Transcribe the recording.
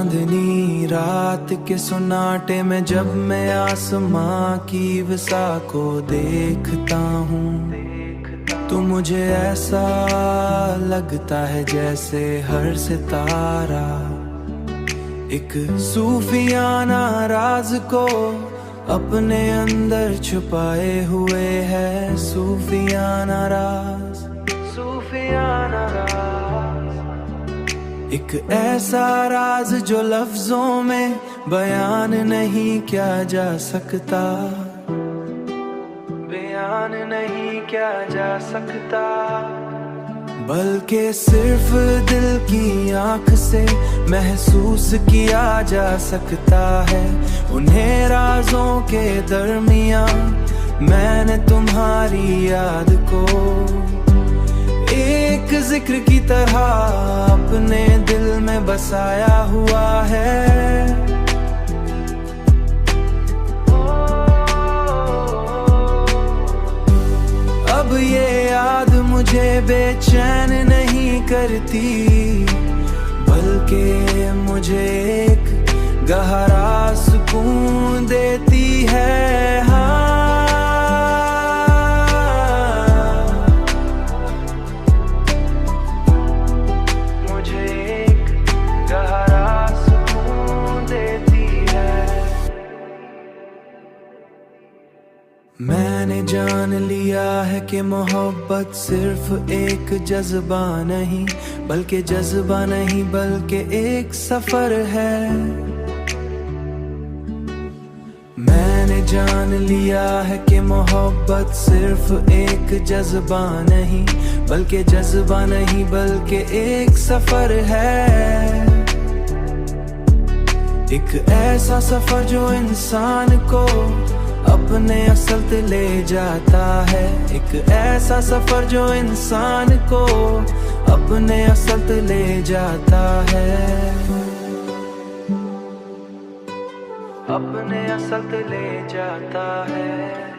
चांदनी रात के सुनाटे में जब मैं आसमां की विसा को देखता हूँ, तो मुझे ऐसा लगता है जैसे हर सितारा एक सूफियाना राज को अपने अंदर छुपाए हुए है। सूफियाना राज, सूफियाना राज, एक ऐसा राज जो लफ्जों में बयान नहीं किया जा सकता, बयान नहीं किया जा सकता, बल्कि सिर्फ दिल की आंख से महसूस किया जा सकता है। उन्हें राजों के दरमियान मैंने तुम्हारी याद को एक जिक्र की तरह अपने दिल में बसाया हुआ है। अब ये याद मुझे बेचैन नहीं करती, बल्कि मुझे एक गहरा सुकून देती है। हाँ, मुझे एक गहरा सुकून देती है। मैंने जान लिया है कि मोहब्बत सिर्फ एक जज्बा नहीं, बल्कि जज्बा नहीं बल्कि एक सफर है। मैंने जान लिया है कि मोहब्बत सिर्फ एक जज्बा नहीं, बल्कि जज्बा नहीं बल्कि एक सफर है। एक ऐसा सफर जो इंसान को अपने असल पे ले जाता है। एक ऐसा सफर जो इंसान को अपने असल पे ले जाता है, अपने असल पे ले जाता है।